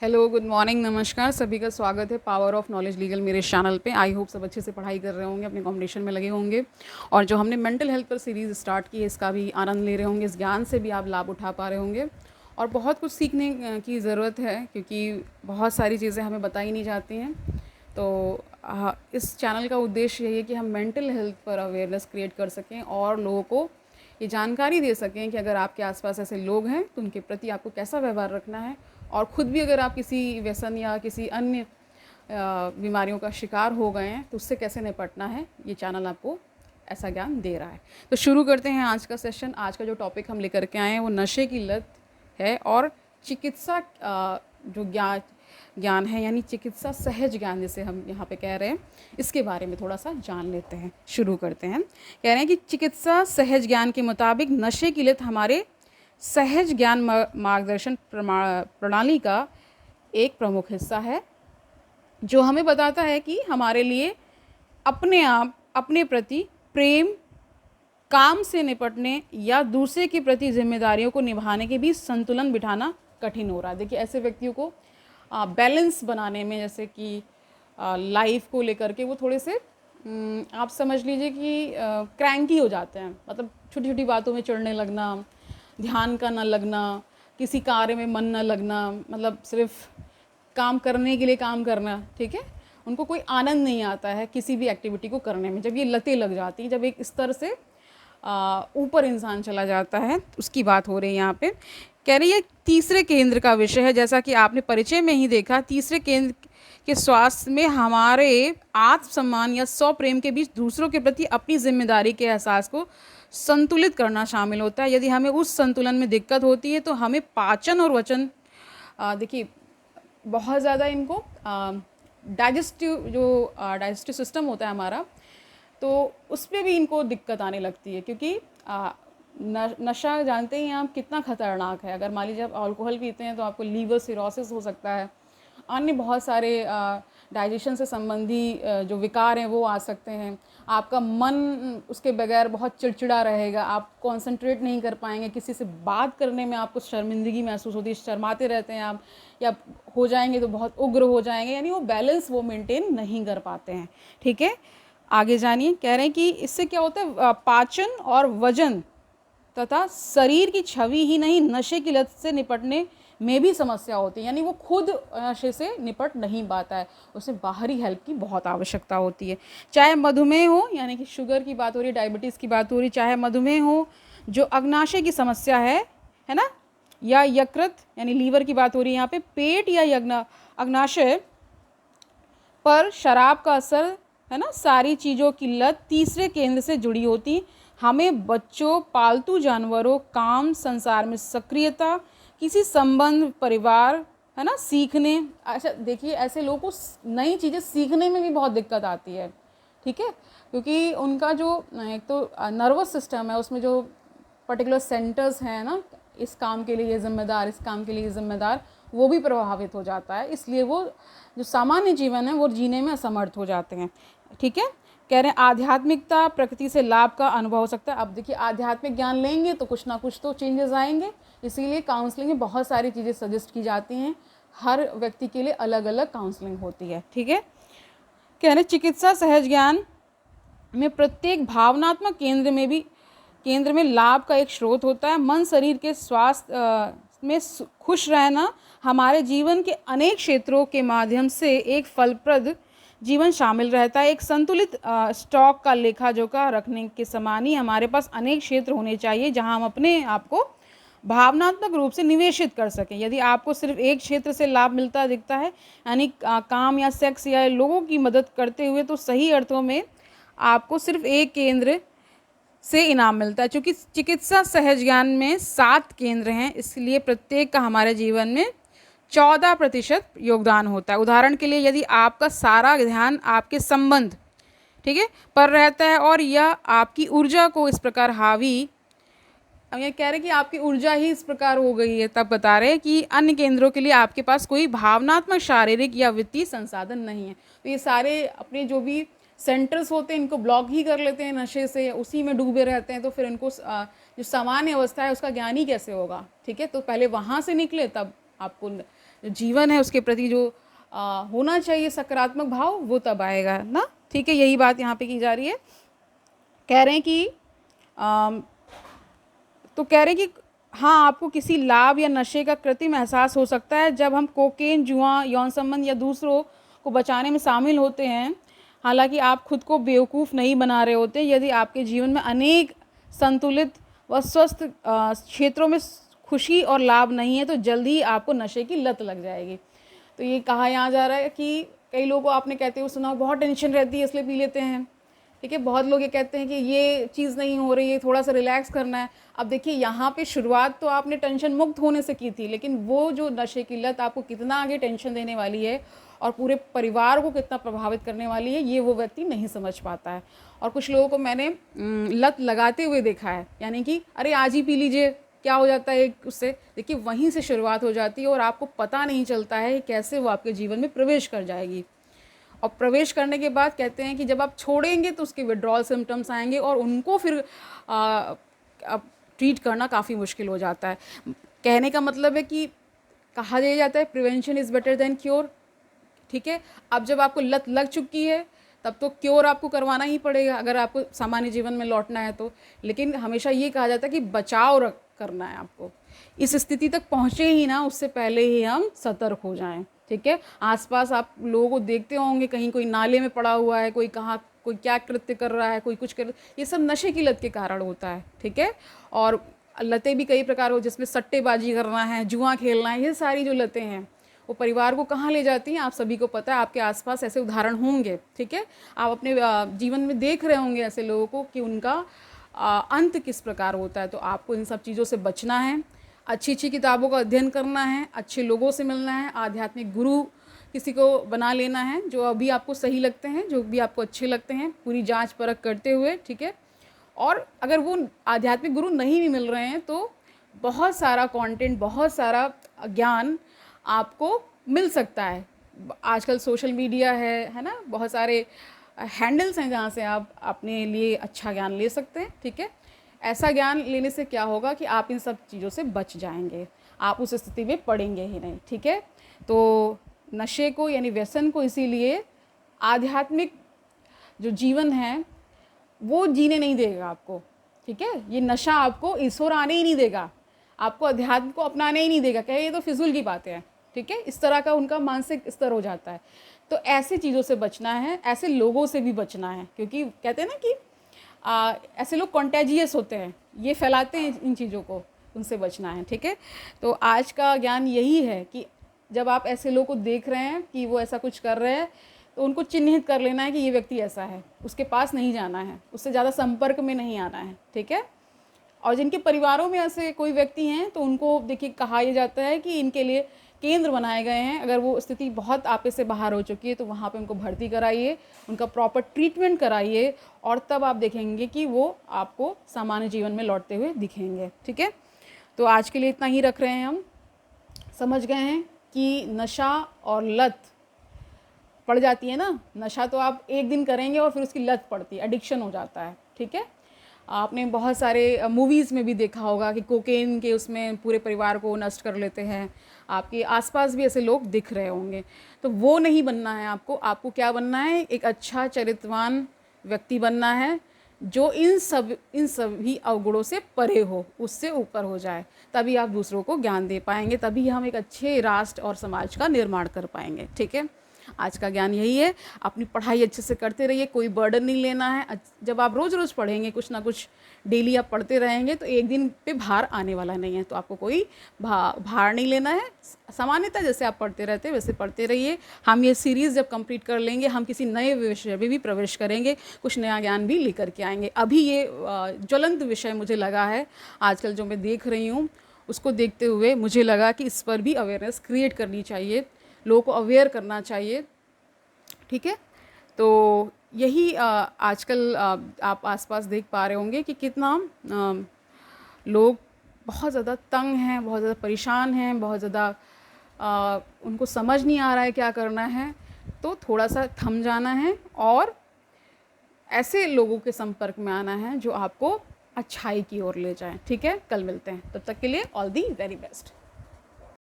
Hello, good morning, नमस्कार। सभी का स्वागत है पावर ऑफ नॉलेज लीगल मेरे इस चैनल पे। आई होप सब अच्छे से पढ़ाई कर रहे होंगे, अपने कॉम्पिटिशन में लगे होंगे और जो हमने मेंटल हेल्थ पर सीरीज़ स्टार्ट की है इसका भी आनंद ले रहे होंगे। इस ज्ञान से भी आप लाभ उठा पा रहे होंगे और बहुत कुछ सीखने की ज़रूरत है क्योंकि बहुत सारी चीज़ें हमें बताई नहीं जाती हैं। तो इस चैनल का उद्देश्य यही है कि हम मेंटल हेल्थ पर अवेयरनेस क्रिएट कर सकें और लोगों को ये जानकारी दे सकें कि अगर आपके आसपास ऐसे लोग हैं तो उनके प्रति आपको कैसा व्यवहार रखना है, और ख़ुद भी अगर आप किसी व्यसन या किसी अन्य बीमारियों का शिकार हो गए हैं तो उससे कैसे निपटना है, ये चैनल आपको ऐसा ज्ञान दे रहा है। तो शुरू करते हैं आज का सेशन। आज का जो टॉपिक हम लेकर के आए हैं वो नशे की लत है और चिकित्सा जो ज्ञान है, यानी चिकित्सा सहज ज्ञान जिसे हम यहाँ पे कह रहे हैं, इसके बारे में थोड़ा सा जान लेते हैं। शुरू करते हैं। कह रहे हैं कि चिकित्सा सहज ज्ञान के मुताबिक नशे की लत हमारे सहज ज्ञान मार्गदर्शन प्रणाली का एक प्रमुख हिस्सा है जो हमें बताता है कि हमारे लिए अपने आप, अपने प्रति प्रेम, काम से निपटने या दूसरे के प्रति जिम्मेदारियों को निभाने के बीच संतुलन बिठाना कठिन हो रहा है। देखिए, ऐसे व्यक्तियों को बैलेंस बनाने में, जैसे कि लाइफ को लेकर के वो थोड़े से आप समझ लीजिए कि क्रैंकी हो जाते हैं। मतलब छोटी छोटी बातों में चिढ़ने लगना, ध्यान का न लगना, किसी कार्य में मन न लगना, मतलब सिर्फ काम करने के लिए काम करना, ठीक है। उनको कोई आनंद नहीं आता है किसी भी एक्टिविटी को करने में। जब ये लतें लग जाती हैं, जब एक स्तर से ऊपर इंसान चला जाता है, उसकी बात हो रही है यहाँ पे। कह रही है तीसरे केंद्र का विषय है, जैसा कि आपने परिचय में ही देखा। तीसरे केंद्र के स्वास्थ्य में हमारे आत्मसम्मान या स्वप्रेम के बीच दूसरों के प्रति अपनी जिम्मेदारी के एहसास को संतुलित करना शामिल होता है। यदि हमें उस संतुलन में दिक्कत होती है तो हमें पाचन और वचन, देखिए बहुत ज़्यादा इनको डाइजेस्टिव सिस्टम होता है हमारा, तो उस पर भी इनको दिक्कत आने लगती है क्योंकि नशा जानते ही आप कितना ख़तरनाक है। अगर मान लीजिए आप अल्कोहल पीते हैं तो आपको लीवर सिरोसिस हो सकता है, अन्य बहुत सारे डाइजेशन से संबंधी जो विकार हैं वो आ सकते हैं। आपका मन उसके बगैर बहुत चिड़चिड़ा रहेगा, आप कंसंट्रेट नहीं कर पाएंगे, किसी से बात करने में आपको शर्मिंदगी महसूस होती है, शर्माते रहते हैं आप, या हो जाएंगे तो बहुत उग्र हो जाएंगे, यानी वो बैलेंस वो मेंटेन नहीं कर पाते हैं। ठीक है, आगे जानिए। कह रहे हैं कि इससे क्या होता है, पाचन और वजन तथा शरीर की छवि ही नहीं, नशे की लत से निपटने में भी समस्या होती है। यानी वो खुद नशे से निपट नहीं पाता है, उसे बाहरी हेल्प की बहुत आवश्यकता होती है। चाहे मधुमेह हो, यानी कि शुगर की बात हो रही है, डायबिटीज़ की बात हो रही, चाहे मधुमेह हो जो अग्नाशय की समस्या है ना, या यकृत यानी लीवर की बात हो रही है यहाँ पे, पेट या अग्नाशय पर शराब का असर है ना, सारी चीज़ों की लत तीसरे केंद्र से जुड़ी होती। हमें बच्चों, पालतू जानवरों, काम, संसार में सक्रियता, किसी संबंध, परिवार, है ना, सीखने। अच्छा देखिए, ऐसे लोगों को नई चीज़ें सीखने में भी बहुत दिक्कत आती है, ठीक है, क्योंकि उनका जो एक तो नर्वस सिस्टम है, उसमें जो पर्टिकुलर सेंटर्स हैं ना, इस काम के लिए ये जिम्मेदार, इस काम के लिए ये जिम्मेदार, वो भी प्रभावित हो जाता है। इसलिए वो जो सामान्य जीवन है वो जीने में असमर्थ हो जाते हैं। ठीक है, कह रहे हैं आध्यात्मिकता, प्रकृति से लाभ का अनुभव हो सकता है। अब देखिए, आध्यात्मिक ज्ञान लेंगे तो कुछ ना कुछ तो चेंजेस आएंगे, इसीलिए काउंसलिंग में बहुत सारी चीज़ें सजेस्ट की जाती हैं। हर व्यक्ति के लिए अलग अलग काउंसलिंग होती है। ठीक है, कह रहे चिकित्सा सहज ज्ञान में प्रत्येक भावनात्मक केंद्र में लाभ का एक स्रोत होता है। मन शरीर के स्वास्थ्य में खुश रहना हमारे जीवन के अनेक क्षेत्रों के माध्यम से एक फलप्रद जीवन शामिल रहता है। एक संतुलित स्टॉक का लेखा जोखा रखने के समान ही हमारे पास अनेक क्षेत्र होने चाहिए जहां हम अपने आप को भावनात्मक रूप से निवेशित कर सकें। यदि आपको सिर्फ एक क्षेत्र से लाभ मिलता दिखता है, यानी काम या सेक्स या लोगों की मदद करते हुए, तो सही अर्थों में आपको सिर्फ एक केंद्र से इनाम मिलता है। चूँकि चिकित्सा सहज ज्ञान में 7 केंद्र हैं, इसलिए प्रत्येक का हमारे जीवन में 14% योगदान होता है। उदाहरण के लिए, यदि आपका सारा ध्यान आपके संबंध, ठीक है, पर रहता है और यह आपकी ऊर्जा को इस प्रकार हावी, अब ये कह रहे हैं कि आपकी ऊर्जा ही इस प्रकार हो गई है, तब बता रहे हैं कि अन्य केंद्रों के लिए आपके पास कोई भावनात्मक, शारीरिक या वित्तीय संसाधन नहीं है। तो ये सारे अपने जो भी सेंटर्स होते हैं इनको ब्लॉक ही कर लेते हैं नशे से, उसी में डूबे रहते हैं, तो फिर इनको जो सामान्य अवस्था है उसका ज्ञान ही कैसे होगा। ठीक है, तो पहले वहाँ से निकले तब आपको जो जीवन है उसके प्रति जो होना चाहिए सकारात्मक भाव, वो तब आएगा ना। ठीक है, यही बात यहाँ पे की जा रही है। कह रहे हैं कि तो कह रहे हैं कि हाँ, आपको किसी लाभ या नशे का कृत्रिम एहसास हो सकता है जब हम कोकेन, जुआ, यौन संबंध या दूसरों को बचाने में शामिल होते हैं। हालांकि आप खुद को बेवकूफ़ नहीं बना रहे होते। यदि आपके जीवन में अनेक संतुलित व स्वस्थ क्षेत्रों में खुशी और लाभ नहीं है तो जल्दी ही आपको नशे की लत लग जाएगी। तो ये कहा यहाँ जा रहा है कि कई लोगों को आपने कहते हुए सुना, बहुत टेंशन रहती है इसलिए पी लेते हैं। ठीक है, बहुत लोग ये कहते हैं कि ये चीज़ नहीं हो रही है, थोड़ा सा रिलैक्स करना है। अब देखिए, यहाँ पे शुरुआत तो आपने टेंशन मुक्त होने से की थी, लेकिन वो जो नशे की लत आपको कितना आगे टेंशन देने वाली है और पूरे परिवार को कितना प्रभावित करने वाली है, ये वो व्यक्ति नहीं समझ पाता है। और कुछ लोगों को मैंने लत लगाते हुए देखा है, यानी कि अरे आज ही पी लीजिए, क्या हो जाता है उससे। देखिए, वहीं से शुरुआत हो जाती है और आपको पता नहीं चलता है कैसे वो आपके जीवन में प्रवेश कर जाएगी। और प्रवेश करने के बाद कहते हैं कि जब आप छोड़ेंगे तो उसके विड्रॉल सिम्टम्स आएंगे और उनको फिर ट्रीट करना काफ़ी मुश्किल हो जाता है। कहने का मतलब है कि कहा जाता है prevention is better than cure. ठीक है, अब जब आपको लत लग चुकी है तब तो क्योर आपको करवाना ही पड़ेगा अगर आपको सामान्य जीवन में लौटना है तो। लेकिन हमेशा ये कहा जाता है कि बचाव करना है आपको। इस स्थिति तक पहुँचे ही ना, उससे पहले ही हम सतर्क हो जाएं। ठीक है, आसपास आप लोगों को देखते होंगे, कहीं कोई नाले में पड़ा हुआ है, कोई कहाँ कोई क्या कृत्य कर रहा है, कोई कुछ कर, ये सब नशे की लत के कारण होता है। ठीक है, और लतें भी कई प्रकार हो, जिसमें सट्टेबाजी करना है, जुआ खेलना है, ये सारी जो लतें हैं वो परिवार को कहाँ ले जाती हैं, आप सभी को पता है। आपके आसपास ऐसे उदाहरण होंगे। ठीक है, आप अपने जीवन में देख रहे होंगे ऐसे लोगों को कि उनका अंत किस प्रकार होता है। तो आपको इन सब चीज़ों से बचना है, अच्छी अच्छी किताबों का अध्ययन करना है, अच्छे लोगों से मिलना है, आध्यात्मिक गुरु किसी को बना लेना है जो अभी आपको सही लगते हैं, जो भी आपको अच्छे लगते हैं, पूरी जांच परख करते हुए। ठीक है, और अगर वो आध्यात्मिक गुरु नहीं भी मिल रहे हैं तो बहुत सारा कंटेंट, बहुत सारा ज्ञान आपको मिल सकता है। आजकल सोशल मीडिया है ना, बहुत सारे हैंडल्स हैं जहाँ से आप अपने लिए अच्छा ज्ञान ले सकते हैं। ठीक है, ऐसा ज्ञान लेने से क्या होगा कि आप इन सब चीज़ों से बच जाएंगे, आप उस स्थिति में पड़ेंगे ही नहीं। ठीक है, तो नशे को यानी व्यसन को इसीलिए आध्यात्मिक जो जीवन है वो जीने नहीं देगा आपको। ठीक है, ये नशा आपको ईश्वर आने ही नहीं देगा, आपको अध्यात्म को अपनाने ही नहीं देगा। क्या ये तो फिजूल की बातें हैं। ठीक है, इस तरह का उनका मानसिक स्तर हो जाता है। तो ऐसी चीज़ों से बचना है, ऐसे लोगों से भी बचना है, क्योंकि कहते हैं ना कि ऐसे लोग कॉन्टेजियस होते हैं, ये फैलाते हैं इन चीज़ों को, उनसे बचना है। ठीक है, तो आज का ज्ञान यही है कि जब आप ऐसे लोगों को देख रहे हैं कि वो ऐसा कुछ कर रहे हैं तो उनको चिन्हित कर लेना है कि ये व्यक्ति ऐसा है, उसके पास नहीं जाना है, उससे ज़्यादा संपर्क में नहीं आना है। ठीक है, और जिनके परिवारों में ऐसे कोई व्यक्ति हैं तो उनको देखिए कहा यह जाता है कि इनके लिए केंद्र बनाए गए हैं। अगर वो स्थिति बहुत आपे से बाहर हो चुकी है तो वहाँ पे उनको भर्ती कराइए, उनका प्रॉपर ट्रीटमेंट कराइए और तब आप देखेंगे कि वो आपको सामान्य जीवन में लौटते हुए दिखेंगे। ठीक है, तो आज के लिए इतना ही रख रहे हैं। हम समझ गए हैं कि नशा और लत पड़ जाती है ना। नशा तो आप एक दिन करेंगे और फिर उसकी लत पड़ती है, एडिक्शन हो जाता है। ठीक है, आपने बहुत सारे मूवीज़ में भी देखा होगा कि कोकेन के उसमें पूरे परिवार को नष्ट कर लेते हैं। आपके आसपास भी ऐसे लोग दिख रहे होंगे। तो वो नहीं बनना है आपको। आपको क्या बनना है? एक अच्छा चरित्रवान व्यक्ति बनना है जो इन सभी अवगुणों से परे हो, उससे ऊपर हो जाए। तभी आप दूसरों को ज्ञान दे पाएंगे, तभी हम एक अच्छे राष्ट्र और समाज का निर्माण कर पाएंगे। ठीक है, आज का ज्ञान यही है। अपनी पढ़ाई अच्छे से करते रहिए, कोई बर्डन नहीं लेना है। जब आप रोज़ रोज़ पढ़ेंगे, कुछ ना कुछ डेली आप पढ़ते रहेंगे तो एक दिन पे भार आने वाला नहीं है। तो आपको कोई भार नहीं लेना है। सामान्यतः जैसे आप पढ़ते रहते हैं वैसे पढ़ते रहिए। हम ये सीरीज़ जब कंप्लीट कर लेंगे, हम किसी नए विषय में भी प्रवेश करेंगे, कुछ नया ज्ञान भी लेकर के आएंगे। अभी ये ज्वलंत विषय मुझे लगा है, आजकल जो मैं देख रही हूँ उसको देखते हुए मुझे लगा कि इस पर भी अवेयरनेस क्रिएट करनी चाहिए, लोगों को अवेयर करना चाहिए। ठीक है, तो यही आजकल आप आसपास देख पा रहे होंगे कि कितना लोग बहुत ज़्यादा तंग हैं, बहुत ज़्यादा परेशान हैं, बहुत ज़्यादा उनको समझ नहीं आ रहा है क्या करना है। तो थोड़ा सा थम जाना है और ऐसे लोगों के संपर्क में आना है जो आपको अच्छाई की ओर ले जाएं। ठीक है, कल मिलते हैं, तब तक के लिए ऑल दी वेरी बेस्ट।